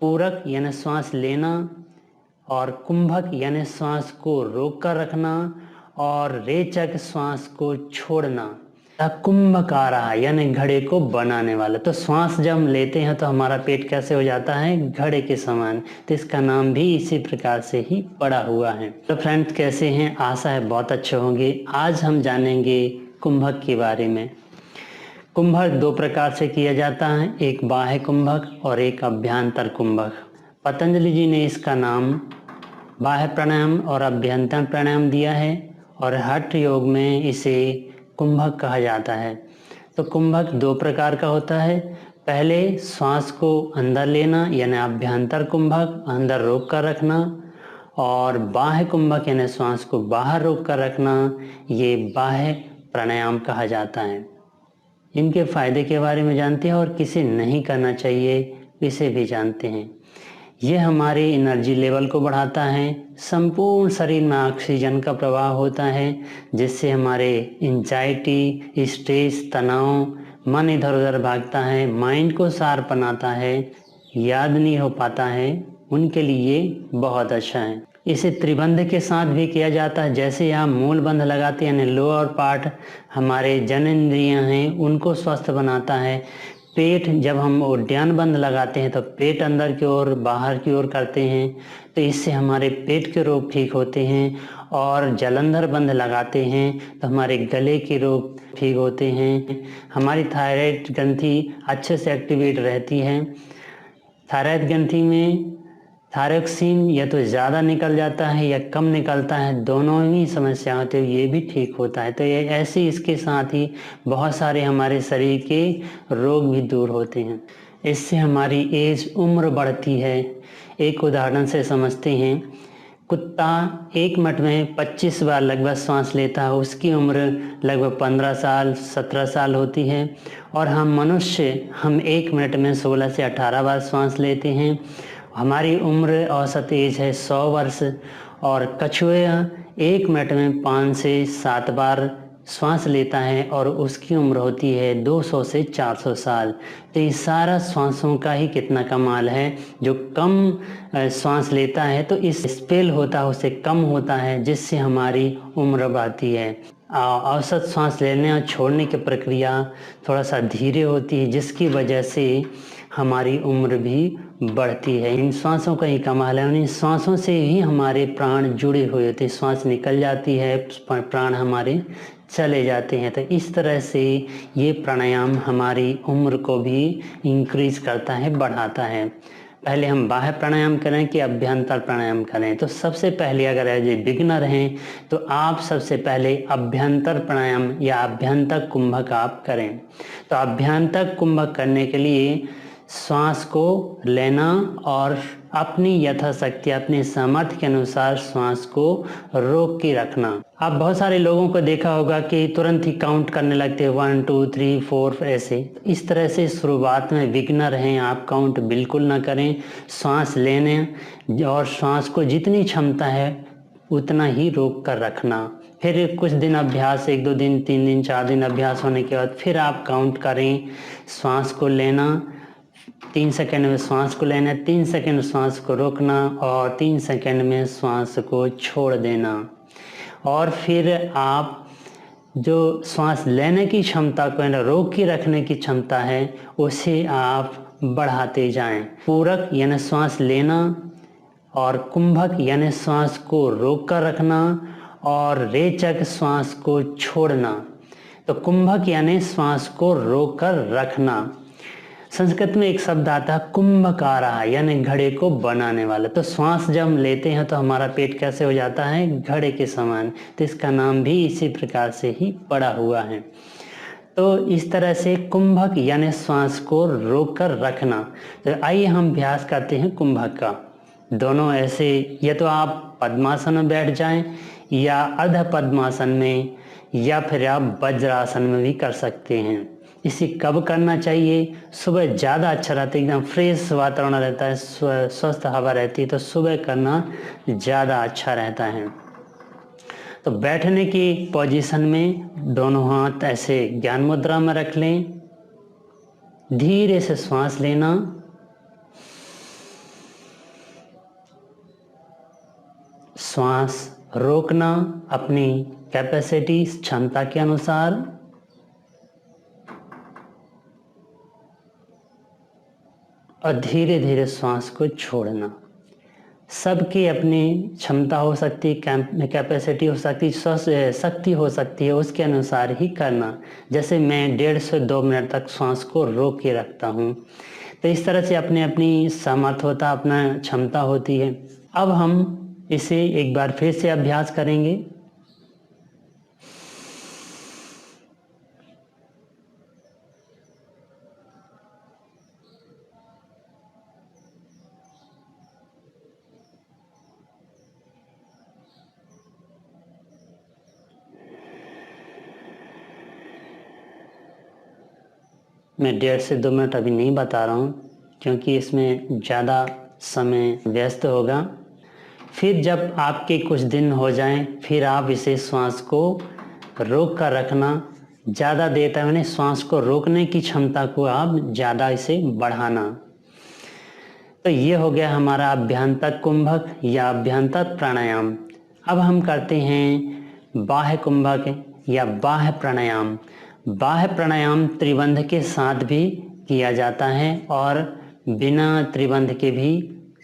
पूरक यानी श्वास लेना, और कुंभक यानी श्वास को रोक कर रखना, और रेचक श्वास को छोड़ना। कुंभकारा यानी घड़े को बनाने वाला। तो श्वास जब हम लेते हैं तो हमारा पेट कैसे हो जाता है, घड़े के समान। तो इसका नाम भी इसी प्रकार से ही पड़ा हुआ है। तो फ्रेंड्स, कैसे हैं? आशा है बहुत अच्छे होंगे। आज हम जानेंगे कुंभक के बारे में। कुंभक दो प्रकार से किया जाता है, एक बाह्य कुंभक और एक अभ्यंतर कुंभक। पतंजलि जी ने इसका नाम बाह्य प्राणायाम और अभ्यंतर प्राणायाम दिया है, और हठ योग में इसे कुंभक कहा जाता है। तो कुंभक दो प्रकार का होता है। पहले श्वास को अंदर लेना यानी अभ्यंतर कुंभक, अंदर रोक कर रखना, और बाह्य कुंभक यानी श्वास को बाहर रोक कर रखना, ये बाह्य प्राणायाम कहा जाता है। इनके फायदे के बारे में जानते हैं और किसे नहीं करना चाहिए इसे भी जानते हैं। ये हमारे एनर्जी लेवल को बढ़ाता है, संपूर्ण शरीर में ऑक्सीजन का प्रवाह होता है, जिससे हमारे एंजाइटी, स्ट्रेस, तनाव, मन इधर उधर भागता है, माइंड को शार्प बनाता है, याद नहीं हो पाता है, उनके लिए बहुत अच्छा है। इसे त्रिबंध के साथ भी किया जाता है। जैसे आप मूल बंध लगाते हैं यानी लोअर पार्ट, हमारे जननेंद्रियां हैं, उनको स्वस्थ बनाता है। पेट, जब हम उद्यान बंद लगाते हैं तो पेट अंदर की ओर बाहर की ओर करते हैं, तो इससे हमारे पेट के रोग ठीक होते हैं। और जलंधर बंद लगाते हैं तो हमारे गले के रोग ठीक होते हैं। हमारी थायराइड ग्रंथि अच्छे से एक्टिवेट रहती है। थायराइड ग्रंथि में थायरॉक्सिन या तो ज़्यादा निकल जाता है या कम निकलता है, दोनों ही समस्या होती है, ये भी ठीक होता है। तो ये ऐसे इसके साथ ही बहुत सारे हमारे शरीर के रोग भी दूर होते हैं। इससे हमारी एज, उम्र बढ़ती है। एक उदाहरण से समझते हैं। कुत्ता 1 मिनट में 25 बार लगभग सांस लेता है, उसकी उम्र लगभग 15 साल 17 साल होती है। और हम मनुष्य, हम 1 मिनट में 16 से 18 बार सांस लेते हैं। हमारी उम्र औसत एज है 100 वर्ष, और कछुआ 1 मिनट में 5 से 7 बार श्वास लेता है और उसकी उम्र होती है 200 से 400 साल। तो ये सारा श्वासों का ही कितना कमाल है। जो कम श्वास लेता है तो इस स्पेल होता है उससे कम होता है, जिससे हमारी उम्र बढ़ती है। औसत श्वास लेने और छोड़ने की प्रक्रिया थोड़ा सा धीरे होती है, जिसकी वजह से हमारी उम्र भी बढ़ती है। इन श्वासों का ही कमाल है। इन श्वासों से ही हमारे प्राण जुड़े हुए होते हैं। श्वास निकल जाती है, प्राण हमारे चले जाते हैं। तो इस तरह से ये प्राणायाम हमारी उम्र को भी इंक्रीज करता है, बढ़ाता है। पहले हम बाह्य प्राणायाम करें कि अभ्यंतर प्राणायाम करें? तो सबसे पहले अगर एज ए बिगिनर हैं तो आप सबसे पहले अभ्यंतर प्राणायाम या अभ्यंतर कुंभक आप करें। तो अभ्यंतर कुंभक करने के लिए श्वास को लेना और अपनी यथाशक्ति, अपने सामर्थ्य के अनुसार श्वास को रोक के रखना। आप बहुत सारे लोगों को देखा होगा कि तुरंत ही काउंट करने लगते हैं, 1 2 3 4 ऐसे। इस तरह से शुरुआत में बिगिनर हैं आप, काउंट बिल्कुल ना करें। श्वास लेने और श्वास को जितनी क्षमता है उतना ही रोक कर रखना। फिर कुछ दिन अभ्यास, 1 2 दिन 3 दिन 4 दिन अभ्यास होने के बाद फिर आप काउंट करें। श्वास को लेना, 3 सेकंड में श्वास को लेना, 3 सेकंड श्वास को रोकना, और 3 सेकंड में श्वास को छोड़ देना। और फिर आप जो श्वास लेने की क्षमता को रोक के रखने की क्षमता है उसे आप बढ़ाते जाएं। पूरक यानी श्वास लेना, और कुंभक यानी श्वास को रोक कर रखना, और रेचक श्वास को छोड़ना। तो कुंभक यानी श्वास को रोक कर रखना। संस्कृत में एक शब्द आता है कुंभकारा यानी घड़े को बनाने वाला। तो श्वास जब हम लेते हैं तो हमारा पेट कैसे हो जाता है, घड़े के समान। तो इसका नाम भी इसी प्रकार से ही पड़ा हुआ है। तो इस तरह से कुंभक यानी श्वास को रोक कर रखना। तो आइए हम अभ्यास करते हैं कुंभक का। दोनों ऐसे, या तो आप पद्मासन में बैठ जाएं या अर्ध पद्मासन में, या फिर आप वज्रासन में भी कर सकते हैं। इसे कब करना चाहिए? सुबह ज़्यादा अच्छा रहता है, एकदम फ्रेश वातावरण रहता है, स्वस्थ हवा रहती है, तो सुबह करना ज़्यादा अच्छा रहता है। तो बैठने की पोजीशन में दोनों हाथ ऐसे ज्ञान मुद्रा में रख लें। धीरे से श्वास लेना श्वास रोकना अपनी कैपेसिटी क्षमता के अनुसार, और धीरे धीरे श्वास को छोड़ना। सबकी अपनी क्षमता हो सकती है, कैपेसिटी हो सकती है, शक्ति हो सकती है, उसके अनुसार ही करना। जैसे मैं 1.5 से 2 मिनट तक श्वास को रोक के रखता हूँ, तो इस तरह से अपने अपनी सामर्थ्य होता, अपना क्षमता होती है। अब हम इसे एक बार फिर से अभ्यास करेंगे। मैं 1.5 से 2 मिनट अभी नहीं बता रहा हूँ, क्योंकि इसमें ज़्यादा समय व्यस्त होगा। फिर जब आपके कुछ दिन हो जाएं, फिर आप इसे श्वास को रोक कर रखना। ज़्यादा देर तक मैंने श्वास को रोकने की क्षमता को आप ज़्यादा इसे बढ़ाना। तो ये हो गया हमारा अभ्यंतर कुंभक या अभ्यंतर प्राणायाम। अब हम करते हैं बाह्य कुंभक या बाह्य प्राणायाम। बाह्य प्राणायाम त्रिबंध के साथ भी किया जाता है और बिना त्रिबंध के भी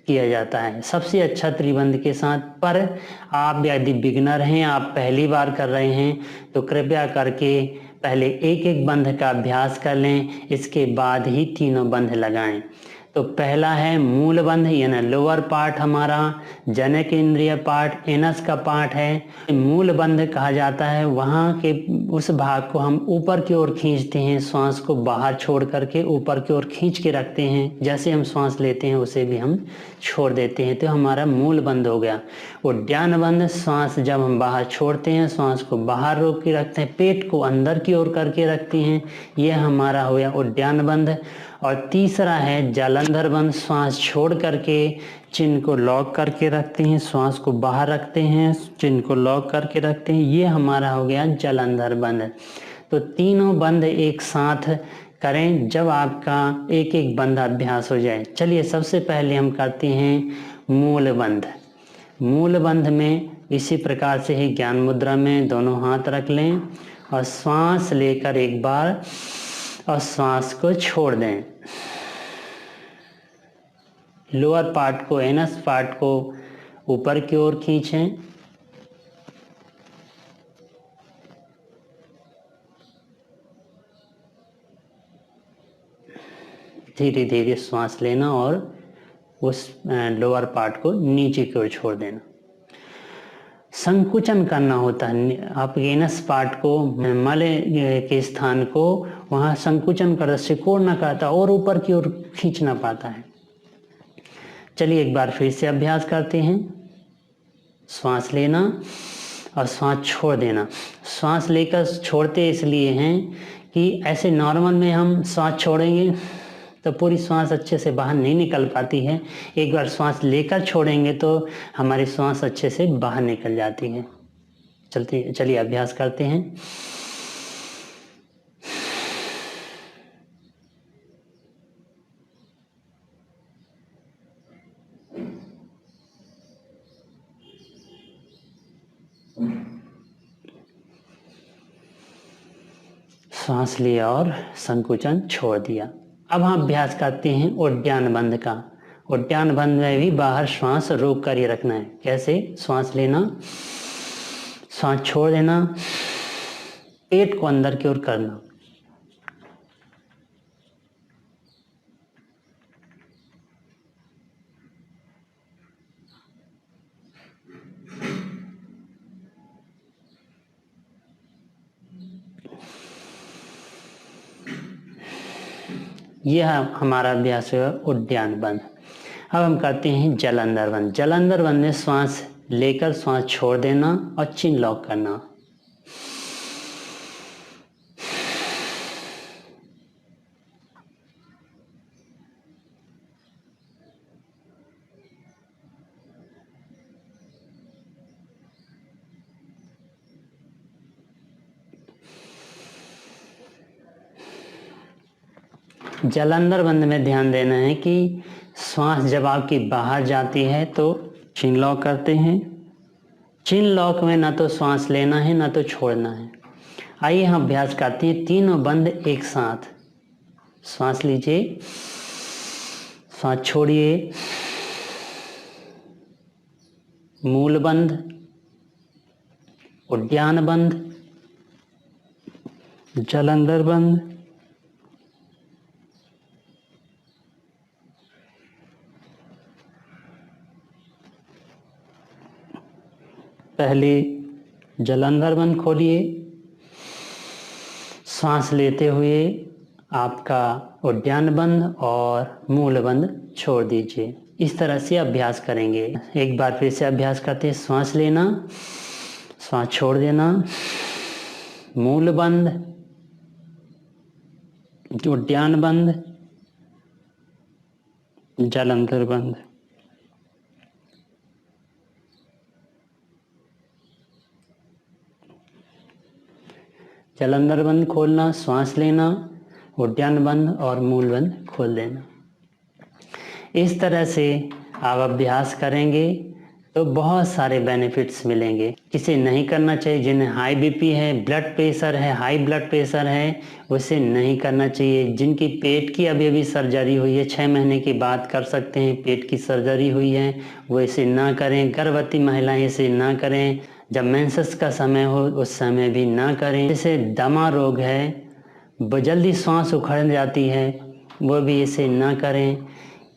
किया जाता है। सबसे अच्छा त्रिबंध के साथ, पर आप यदि बिगिनर हैं, आप पहली बार कर रहे हैं, तो कृपया करके पहले एक एक बंध का अभ्यास कर लें, इसके बाद ही तीनों बंध लगाएं। तो पहला है मूल बंध, यानी लोअर पार्ट हमारा जनक इंद्रिय पार्ट, एनस का पार्ट है। मूल बंध कहा जाता है, वहाँ के उस भाग को हम ऊपर की ओर खींचते हैं, श्वास को बाहर छोड़ करके ऊपर की ओर खींच के रखते हैं। जैसे हम श्वास लेते हैं उसे भी हम छोड़ देते हैं, तो हमारा मूल बंध हो गया। उद्यान बंध, श्वास जब हम बाहर छोड़ते हैं, श्वास को बाहर रोक के रखते हैं, पेट को अंदर की ओर करके रखते हैं, यह हमारा हो गया उद्यान बंध। और तीसरा है जालंधर बंध, श्वास छोड़ करके चिन्ह को लॉक करके रखते हैं, श्वास को बाहर रखते हैं, चिन्ह को लॉक करके रखते हैं, ये हमारा हो गया जालंधर बंध। तो तीनों बंध एक साथ करें जब आपका एक एक बंध अभ्यास हो जाए। चलिए सबसे पहले हम करते हैं मूल बंध। मूल बंध में इसी प्रकार से ही ज्ञान मुद्रा में दोनों हाथ रख लें और श्वास लेकर एक बार और श्वास को छोड़ दें। लोअर पार्ट को, एनस पार्ट को ऊपर की ओर खींचें। धीरे धीरे श्वास लेना और उस लोअर पार्ट को नीचे की ओर छोड़ देना। संकुचन करना होता है, आप एनस पार्ट को, मल के स्थान को वहाँ संकुचन कर, सिकोड़ना करता और ऊपर की ओर खींचना पाता है। चलिए एक बार फिर से अभ्यास करते हैं। श्वास लेना और श्वास छोड़ देना। श्वास लेकर छोड़ते इसलिए हैं कि ऐसे नॉर्मल में हम श्वास छोड़ेंगे तो पूरी श्वास अच्छे से बाहर नहीं निकल पाती है। एक बार श्वास लेकर छोड़ेंगे तो हमारी श्वास अच्छे से बाहर निकल जाती है। चलिए अभ्यास करते हैं। श्वास लिया और संकुचन छोड़ दिया। अब हम अभ्यास करते हैं उद्यान बंध का। उद्यान बंध में भी बाहर श्वास रोक कर ही रखना है। कैसे? श्वास लेना, श्वास छोड़ देना, पेट को अंदर की ओर करना। यह हमारा अभ्यास है उद्यान बंध। अब हम करते हैं जालंधर बंध। जालंधर बंध में श्वास लेकर श्वास छोड़ देना और चिन लॉक करना। जालंधर बंध में ध्यान देना है कि श्वास जब आपकी बाहर जाती है तो चिन लॉक करते हैं, चिन लॉक में ना तो श्वास लेना है ना तो छोड़ना है। आइए हम अभ्यास करते हैं तीनों बंद एक साथ। श्वास लीजिए, श्वास छोड़िए, मूल बंद, उद्यान बंद, जलंधर बंद, पहले जलंधर बंद खोलिए, सांस लेते हुए आपका उद्यान बंद और मूल बंद छोड़ दीजिए। इस तरह से अभ्यास करेंगे। एक बार फिर से अभ्यास करते हैं। सांस लेना, सांस छोड़ देना, मूल बंद, उद्यान बंद, जलंधर बंद। जलंधर बंद खोलना, श्वास लेना, उद्यान बंद और मूल बंद खोल देना। इस तरह से आप अभ्यास करेंगे तो बहुत सारे बेनिफिट्स मिलेंगे। किसे नहीं करना चाहिए, जिन्हें हाई बीपी है, ब्लड प्रेशर है, हाई ब्लड प्रेशर है, उसे नहीं करना चाहिए। जिनकी पेट की अभी अभी सर्जरी हुई है, 6 महीने के बाद कर सकते हैं, पेट की सर्जरी हुई है, वो इसे ना करें। गर्भवती महिलाएं इसे ना करें। जब मेंसेस का समय हो उस समय भी ना करें। जैसे दमा रोग है, जल्दी सांस उखड़ जाती है, वो भी इसे ना करें।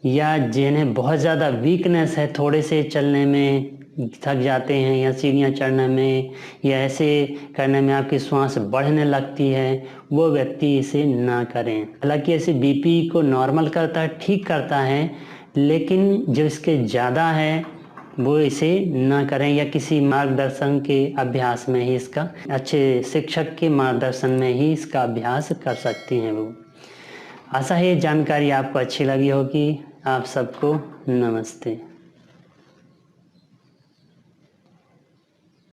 या जिन्हें बहुत ज़्यादा वीकनेस है, थोड़े से चलने में थक जाते हैं या सीढ़ियाँ चढ़ने में या ऐसे करने में आपकी श्वास बढ़ने लगती है, वो व्यक्ति इसे ना करें। हालांकि ऐसे बीपी को नॉर्मल करता है, ठीक करता है, लेकिन जो इसके ज़्यादा है वो इसे ना करें या किसी मार्गदर्शन के अभ्यास में ही इसका, अच्छे शिक्षक के मार्गदर्शन में ही इसका अभ्यास कर सकती हैं वो। आशा है ये जानकारी आपको अच्छी लगी होगी। आप सबको नमस्ते।